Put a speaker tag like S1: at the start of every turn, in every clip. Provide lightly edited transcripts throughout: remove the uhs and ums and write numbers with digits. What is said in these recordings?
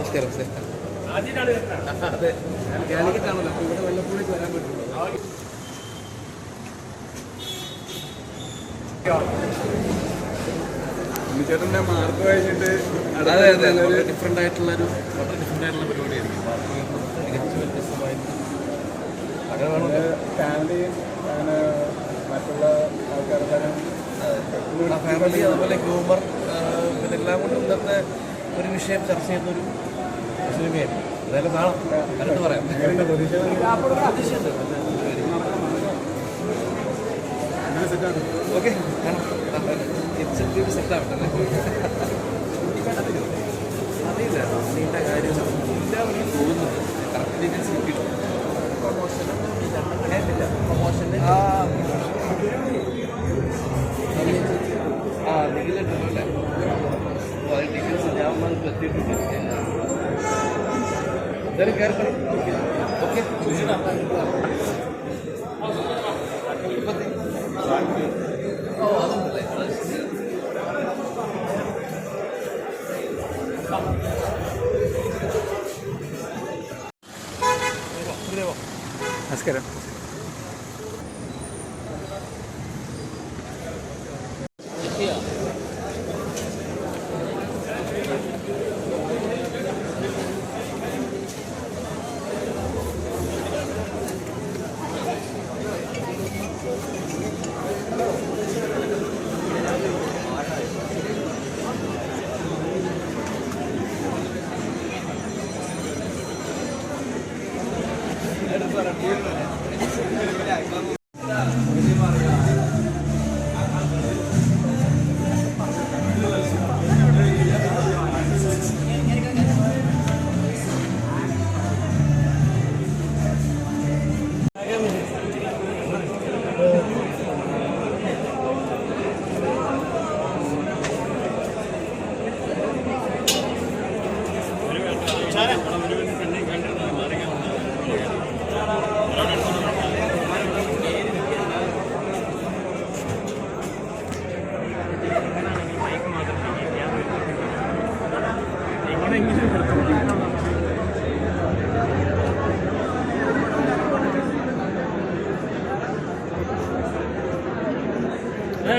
S1: നമസ്കാരം സാർ. അതെ, കാലിക്കറ്റാണല്ലോ, അപ്പോൾ ഇവിടെ വല്ലപ്പോഴേക്ക് വരാൻ പറ്റുള്ളൂ.
S2: ചേട്ടൻ്റെ മാർക്ക് വായിച്ചിട്ട്
S1: അതെ അതെ, വളരെ ഡിഫറെൻ്റ് ആയിട്ടുള്ളൊരു പരിപാടിയായിരിക്കും. മികച്ച വ്യത്യസ്തമായിട്ട് അങ്ങനെ വേണം.
S2: ഫാമിലിയും അങ്ങനെ മറ്റുള്ള ആൾക്കാരുടെ
S1: ഫാമിലി, അതുപോലെ ഹ്യൂമർ, പിന്നെ എല്ലാം കൊണ്ടും ഇന്നത്തെ ഒരു വിഷയം ചർച്ച ചെയ്യുന്നൊരു സിനിമയായിരുന്നു. എന്തായാലും കാണാം, കണ്ടിട്ട് പറയാം. ഓക്കെ, കാണാം. സെറ്റാവട്ടല്ലേ? അറിയില്ല, നീണ്ട കാര്യം എല്ലാവരും പോകുന്നത് കറക്റ്റ് ഡീറ്റെയിൽസ് കിട്ടിയില്ല. പ്രൊമോഷന് നിഖിലുണ്ടല്ലോ അല്ലേ? അപ്പോൾ അത് ഡീറ്റെയിൽസ് ഞാൻ എത്തിയിട്ടുണ്ട്. എന്തായാലും കയറി ഓക്കെ. ഓ, അതുണ്ടല്ലേ?
S2: നമസ്കാരം.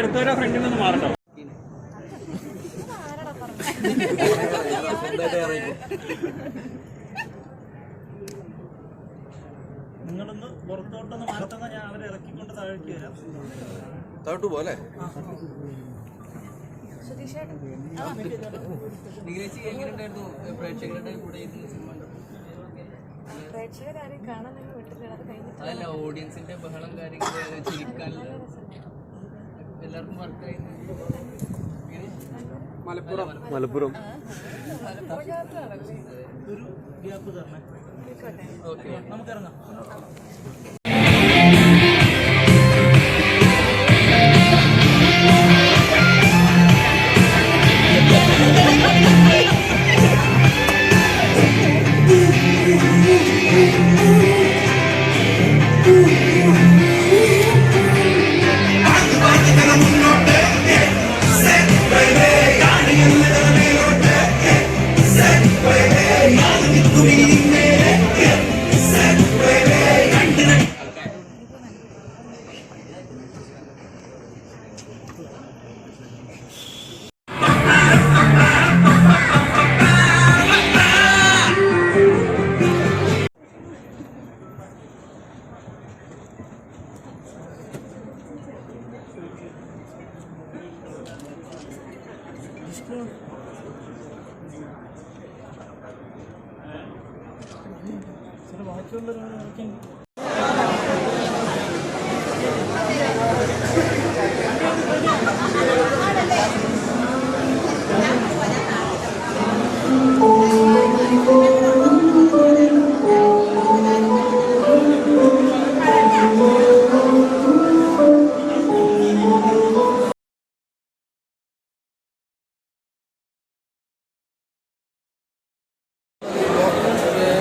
S3: എടുത്തോരോ ഫ്രണ്ടിൽ നിന്ന് മാറട്ടോ. നിങ്ങളൊന്ന് പുറത്തോട്ടൊന്ന് മാറ്റുന്ന ഞാൻ അവരെ ഇറക്കിക്കൊണ്ട് താഴേക്ക് വരാം.
S1: താഴോട്ട് പോലെ
S4: അതല്ല, ഓഡിയൻസിന്റെ ബഹളം കാര്യങ്ങൾ ചിരിക്കാനുള്ള എല്ലാവർക്കും വർക്കായി.
S2: മലപ്പുറം
S3: ഒരു ഗ്യാപ്പ് തരണേ.
S4: ഓക്കെ,
S3: നമുക്കിറങ്ങാം.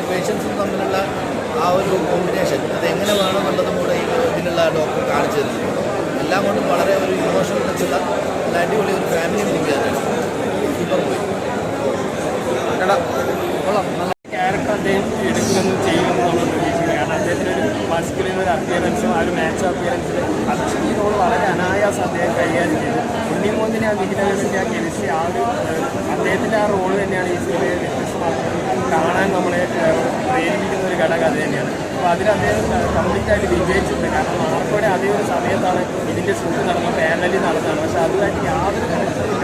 S1: പേഷ്യൻസും തമ്മിലുള്ള ആ ഒരു കോമ്പിനേഷൻ അതെങ്ങനെ വേണമെന്നുള്ളതും കൂടെ ഇതിലുള്ള ഡോക്ടർ കാണിച്ചു തരുന്നു. എല്ലാം കൊണ്ടും വളരെ ഒരു ഇമോഷണൽ ടച്ചുള്ള നല്ല അടിപൊളി ഒരു ഫാമിലി മൂവിയാണ്. സൂപ്പർ പോയി കൊള്ളാം.
S5: ആ ഒരു അദ്ദേഹത്തിൻ്റെ ആ റോള് തന്നെയാണ് ഈ സിനിമയെ വ്യത്യസ്തമാക്കുന്നത്. കാണാൻ നമ്മളെ പ്രേരിപ്പിക്കുന്ന ഒരു ഘടകം അത് തന്നെയാണ്. അപ്പോൾ അതിൽ അദ്ദേഹം കംപ്ലീറ്റ് ആയിട്ട് വിജയിച്ചിട്ടുണ്ട്. കാരണം മാർക്കോടെ അതേ ഒരു സമയത്താണ് ഇതിൻ്റെ ഷൂട്ട് നടന്നത്, പാനലിൽ നടന്നതാണ്. പക്ഷേ അതുമായിട്ട് യാതൊരു തരത്തിലും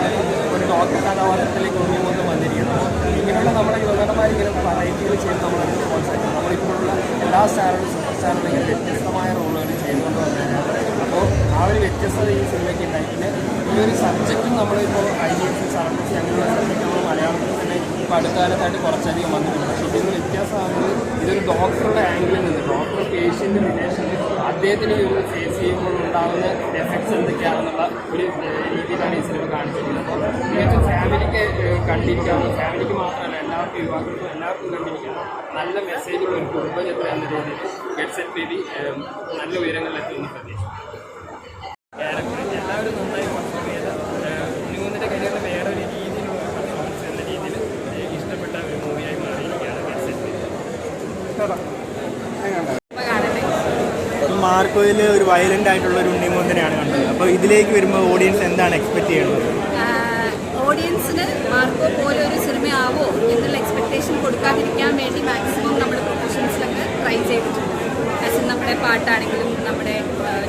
S5: ഒരു ഡോക്ടർ കഥാപാത്രത്തിലേക്ക് ഒന്നുകൊണ്ട് വന്നിരിക്കുന്നത്. ഇങ്ങനെയുള്ള നമ്മുടെ യുവനടന്മാർ ഇങ്ങനെ വെറൈറ്റികൾ ചെയ്ത് നമ്മളത് പ്രോത്സാഹിക്കും. നമ്മളിപ്പോഴുള്ള എല്ലാ സ്റ്റാറുകളും സൂപ്പർ സ്റ്റാറുകളും ഇങ്ങനെ വ്യത്യസ്തമായ റോളുകൾ ചെയ്തുകൊണ്ട് വന്നതാണ്. അപ്പോൾ ആ ഒരു വ്യത്യസ്തത ഈ സിനിമയ്ക്ക് ഉണ്ടായി. പിന്നെ ഈ ഒരു സബ്ജക്റ്റും നമ്മളിപ്പോൾ IDF സാറിന് അങ്ങനെയുള്ള സബ്ജക്റ്റ് നമ്മൾ മലയാളത്തിൽ തന്നെ ഇപ്പോൾ അടുത്ത കാലത്തായിട്ട് കുറച്ചധികം വന്നിട്ടുണ്ട്. പക്ഷേ ഇതിന് വ്യത്യാസമാകുന്നത് ഇതൊരു ഡോക്ടറുടെ ആംഗിളിൽ നിന്ന് ഡോക്ടർ പേഷ്യൻ്റ് റിലേഷനിൽ അദ്ദേഹത്തിന് ഒരു ഫേസ് ചെയ്യുമ്പോൾ ഉണ്ടാകുന്ന എഫക്ട്സ് എന്തൊക്കെയാണെന്നുള്ള ഒരു രീതിയിലാണ് ഈ സിനിമ കാണിച്ചിരിക്കുന്നത്. അപ്പോൾ തികച്ചും ഫാമിലിക്ക് കണ്ടിരിക്കാവുന്ന, ഫാമിലിക്ക് മാത്രമല്ല എല്ലാവർക്കും യുവാക്കൾക്കും എല്ലാവർക്കും കണ്ടിരിക്കുന്ന നല്ല മെസ്സേജുള്ള ഒരു കുടുംബചിത്രം എന്ന രീതിയിൽ ഗെറ്റ് സെറ്റ് ബേബി നല്ല ഉയരങ്ങളിലെത്തുന്ന പ്രതീക്ഷ. എല്ലാവരും നന്നായി പെർഫോം ചെയ്ത ഉണ്ണിമൂന്നിൻ്റെ കരിയറിൽ വേറെ ഒരു രീതിയിലുള്ള പെർഫോമൻസ് എന്ന രീതിയിൽ ഇഷ്ടപ്പെട്ട ഒരു മൂവിയായി മാറിയിരിക്കുകയാണ് ഗെറ്റ് സെറ്റ് ബേബി.
S6: മാർക്കോയിൽ ഒരു വയലൻ്റ് ആയിട്ടുള്ള ഒരു ഉണ്ണിമൂന്നിനെയാണ് കണ്ടത്. അപ്പോൾ ഇതിലേക്ക് വരുമ്പോൾ ഓഡിയൻസ് എന്താണ് എക്സ്പെക്ട് ചെയ്യുന്നത്?
S7: ഓഡിയൻസിന് മാർക്കോ പോലെ ഒരു സിനിമയാവോ എന്നുള്ള എക്സ്പെക്ടേഷൻ കൊടുക്കാതിരിക്കാൻ വേണ്ടി മാക്സിമം നമ്മുടെ പ്രൊഫഷൻസിലൊക്കെ ട്രൈ ചെയ്തിട്ടുണ്ട്. ആസ് നമ്മുടെ പാട്ടാണെങ്കിലും നമ്മുടെ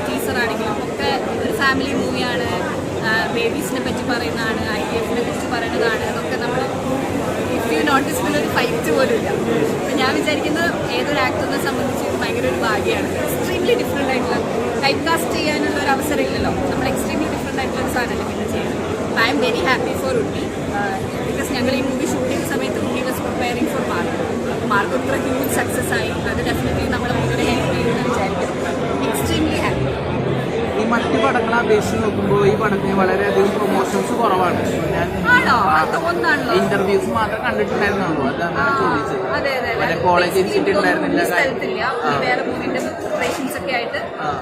S7: ടീച്ചറാണെങ്കിലും ഒക്കെ ഒരു ഫാമിലി മൂവിയാണ്. ബേബീസിനെ പറ്റി പറയുന്നതാണ്, IDFനെ കുറിച്ച് പറയുന്നതാണ്. അതൊക്കെ നമ്മൾ ഇഫ് യു നോട്ടീസ് ഒരു ഫൈറ്റ് പോലും ഇല്ല. അപ്പം ഞാൻ വിചാരിക്കുന്നത് ഏതൊരു ആക്ടറിനെ സംബന്ധിച്ച് ഭയങ്കര ഒരു ഭാഗ്യമാണ്. എക്സ്ട്രീംലി ഡിഫറെൻ്റ് ആയിട്ടുള്ള ടൈപ്പ് കാസ്റ്റ് ചെയ്യാനുള്ള ഒരു അവസരം ഇല്ലല്ലോ. നമ്മൾ എക്സ്ട്രീംലി ഡിഫറെൻ്റ് ആയിട്ടുള്ള ഒരു സാധനമല്ലേ പിന്നെ ചെയ്യുന്നത്. I am very happy for Unni because ഞങ്ങൾ ഈ മൂവി ഷൂട്ടിംഗ് സമയത്ത് ഉണ്ണി വാസ് പ്രിപ്പയറിംഗ് ഫോർ മാർക്ക് ഇത്ര ഹ്യൂജ് സക്സസ് ആയി. അത് ഡെഫിനറ്റ്ലി നമ്മളെ മൂവിനെ ഹെൽപ്പ് ചെയ്യുമെന്ന് വിചാരിക്കുന്നു. Extremely happy.
S4: ഈ മറ്റു പടങ്ങളെ അപേക്ഷിച്ച് നോക്കുമ്പോൾ ഈ പടത്തിന് വളരെയധികം പ്രൊമോഷൻസ് കുറവാണ്. ഞാൻ ഇന്റർവ്യൂസ് മാത്രം കണ്ടിട്ടുണ്ടായിരുന്നുള്ളൂ. അതാണ് ചോദിച്ചത്.
S7: അതെ
S4: കോളേജിൽ ഉണ്ടായിരുന്നില്ല.
S7: സ്ഥലത്തില്ല. വേറെ മൂവിന്റെ പ്രിപ്പറേഷൻസ് ഒക്കെ ആയിട്ട്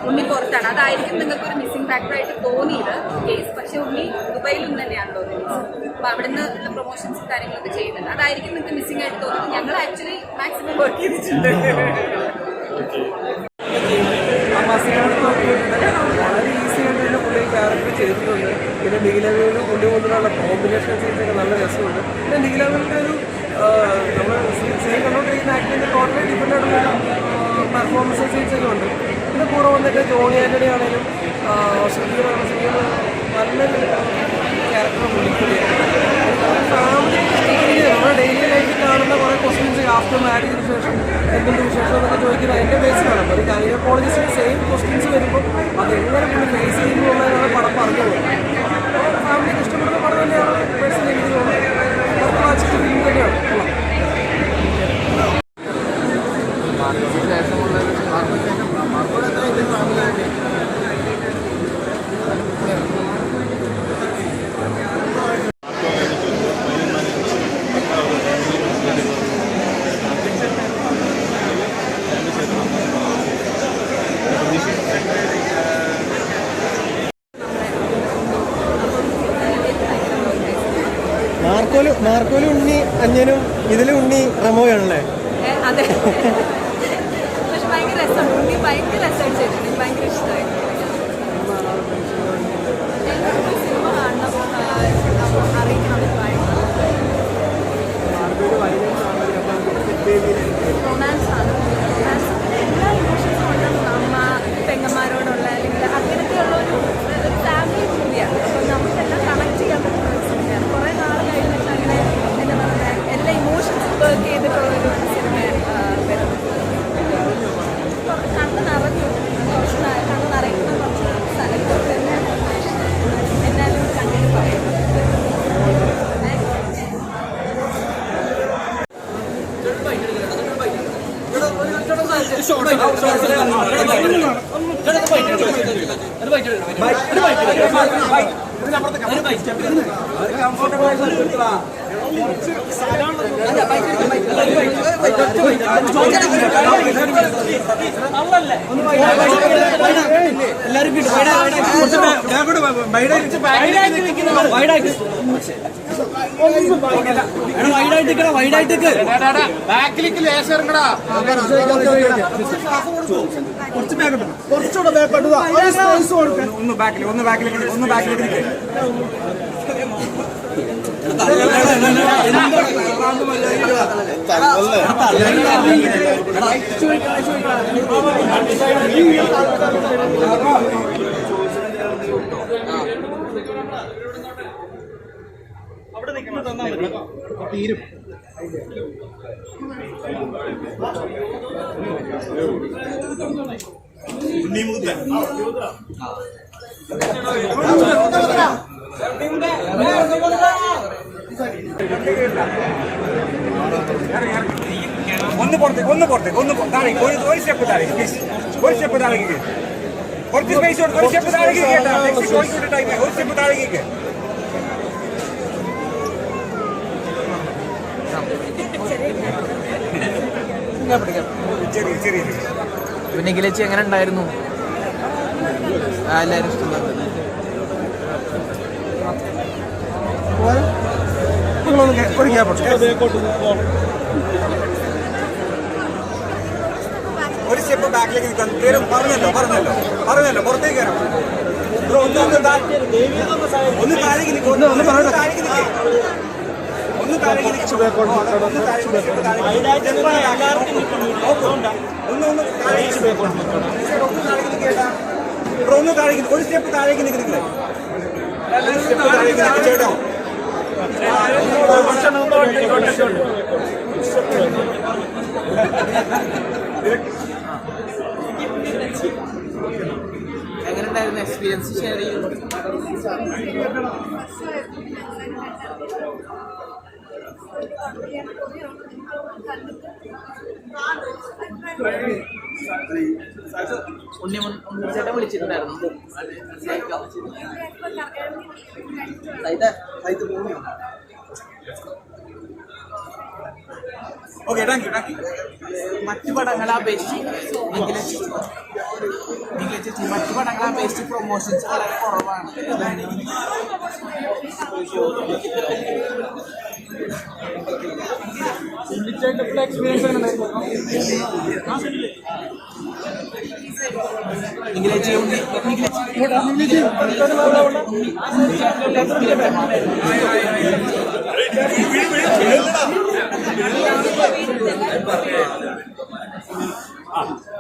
S7: ഉണ്ണി പുറത്താണ്. അതായിരിക്കും നിങ്ങൾക്ക് ഒരു മിസ്സിംഗ് ഫാക്ടർ ആയിട്ട് തോന്നിയത് കേസ്. പക്ഷെ ഉണ്ണി ദുബൈയിലും തന്നെയാണല്ലോ റിലീസ്. അപ്പോൾ അവിടുന്ന് പ്രൊമോഷൻസും കാര്യങ്ങളൊക്കെ ചെയ്യുന്നുണ്ട്. അതായിരിക്കും നിങ്ങൾക്ക് മിസ്സിംഗ് ആയിട്ട് തോന്നുന്നത്. ഞങ്ങൾ ആക്ച്വലി മാക്സിമം വർക്ക് ചെയ്തിട്ടുണ്ട്.
S5: വളരെ ഈസി ആയിട്ട് തന്നെ പുള്ളി ക്യാരക്ടർ ചെയ്തിട്ടുണ്ട്. പിന്നെ നീലവേലും ഉണ്ണിമൂന്നിലുള്ള കോമ്പിനേഷൻ സീൻസൊക്കെ നല്ല രസമുണ്ട്. പിന്നെ നീലവേലിൻ്റെ ഒരു നമ്മൾ സീൻ കണ്ടുകൊണ്ടിരിക്കുന്ന ആക്ടിൻ്റെ ടോട്ടലി ഡിഫറെൻ്റ് ആയിട്ടുള്ള പെർഫോമൻസ് സീൻസൊക്കെ ഉണ്ട്. പിന്നെ കൂടെ വന്നിട്ട് ജോണി ആൻ്റണി ആണെങ്കിലും നല്ലൊരു ക്യാരക്ടർ പുള്ളിക്കൂടിയാണ്. ഫാമിലി നമ്മുടെ ഡെയിലി ലൈഫിൽ കാണുന്ന കുറേ ക്വസ്റ്റ്യൻസ് ആഫ്റ്റർ മാരേജിന് ശേഷം എന്തെങ്കിലും വിശേഷം എന്നൊക്കെ ചോദിക്കുന്നത് അതിൻ്റെ ബേസിലാണ്. ഒരു ഗൈനക്കോളജിസ്റ്റിന് സെയിം ക്വസ്റ്റ്യൻസ് വരുമ്പോൾ അതെങ്ങനെ പുള്ളി ഫേസ് ചെയ്യുന്നു എന്നുള്ളതാണ് പടം പറഞ്ഞു പോകുന്നത്. ഫാമിലിക്ക് ഇഷ്ടപ്പെടുന്ന പടം തന്നെയാണ് പേഴ്സണലി എനിക്ക് തോന്നുന്നത്. അത് വാച്ചിട്ട് ഫിലിം തന്നെയാണ്.
S6: മാർക്കോലും ഉണ്ണി അഞ്ഞനും ഇതിലും ഉണ്ണി റമോയാണല്ലേ?
S7: അതെ. പക്ഷെ ഭയങ്കര രസമാണ്. ഉണ്ണി ഭയങ്കര രസമായിട്ട് ചെയ്തിട്ടുണ്ട്. എനിക്ക് ഭയങ്കര ഇഷ്ടമായി. സിനിമ കാണണം, അറിയിക്കണം. റൊമാൻസ് ആണ്. എല്ലാ ഇമോഷൻസും ഉണ്ട്. അമ്മ പെങ്ങന്മാരോടുള്ള അല്ലെങ്കിൽ അങ്ങനത്തെയുള്ള ഒരു ഫാമിലി മൂവിയാണ്. അപ്പോൾ നമുക്കെല്ലാം കണക്ട് ചെയ്യാൻ പറ്റുന്ന ഒരു സിനിമയാണ്. കുറേ നാൾ കഴിഞ്ഞിട്ട് അങ്ങനെ എന്താ പറയുക എല്ലാ ഇമോഷൻസും വർക്ക് ചെയ്തിട്ടുള്ളൊരു സിനിമയാണ് വരുന്നത്. കണ്ണ് നിറഞ്ഞു. കുറച്ച് കണ്ണ് നിറയ്ക്കുന്ന കുറച്ച് സ്ഥലങ്ങൾ തന്നെയാണ് എന്നാലും കണ്ടിട്ട് പറയുന്നത്.
S5: ബാക്കിലേക്ക് ലേശം ഇറങ്ങടാ. കുറച്ചുകൂടെ ബാക്കോട്ട് ഒന്ന് ബാക്കിലേക്ക്
S3: അവിടെ നിൽക്കുമ്പോൾ തന്നാൽ മതി.
S2: തീരും.
S6: ഒന്ന് പുറത്തേക്ക് താഴേക്ക് ഒരു സ്റ്റെപ്പ് താഴേക്ക് പ്ലീസ്. ഒരു സ്റ്റെപ്പ് താഴേക്ക് കുറച്ച് സ്പേസ് കൊടുത്ത് ഒരു സ്റ്റെപ്പ് താഴേക്ക് കേട്ടോ. കോഴിക്കോട് ടൈം ഒരു സ്റ്റെപ്പ് താഴേക്ക്. ചെറിയ
S4: പിന്നെ നിഖിലേച്ചി എങ്ങനെ ഉണ്ടായിരുന്നു? എല്ലാവരും ഇഷ്ടം
S6: ഒരു സ്റ്റെപ്പ് ബാക്കിലേക്ക് നിൽക്കാൻ പേരും പറഞ്ഞല്ലോ പുറത്തേക്ക് കയറാം. ഒന്ന് താഴേക്ക് നിൽക്കും. ഒന്ന് താഴേക്ക് നിൽക്കും. ഒന്ന് താഴേക്ക് ഒരു സ്റ്റെപ്പ് താഴേക്ക് നിൽക്കുന്നില്ല. ചേട്ടോ
S4: എങ്ങനെ ഉണ്ടായിരുന്നു എക്സ്പീരിയൻസ് ഷെയർ ചെയ്യുന്നത്? ഉണ്ണിച്ചേട്ടൻ വിളിച്ചിട്ടുണ്ടായിരുന്നു.
S6: Okay, thank you.
S4: മറ്റു പടങ്ങളെ അപേക്ഷിച്ച് മറ്റു പടങ്ങളെ അപേക്ഷിച്ച് പ്രൊമോഷൻസ് വളരെ കുറവാണ്.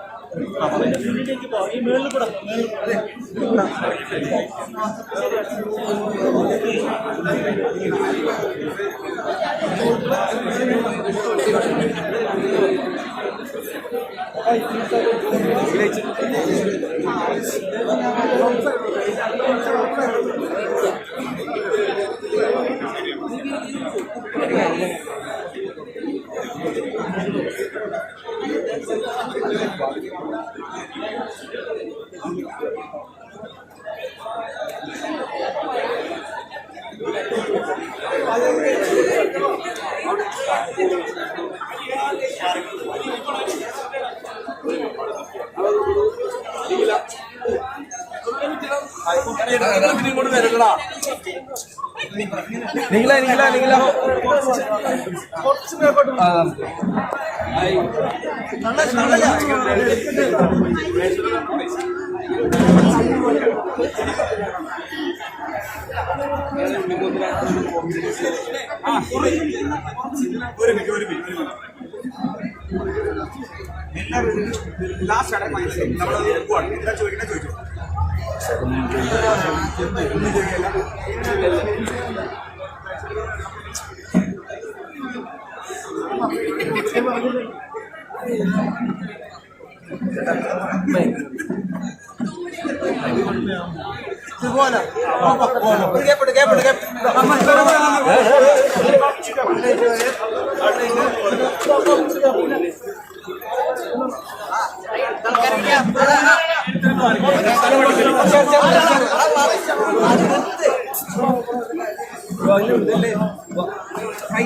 S3: മുന്നിലേക്ക് പോവാം. ഈ മേളിൽ കൂടെ
S6: ലാസ്റ്റ് ആണ് നമ്മളത് പോവാണ്. എന്താ ചോദിക്കണേ ചോദിച്ചു. ഒന്നും ചോദിക്കില്ല.
S4: കൈ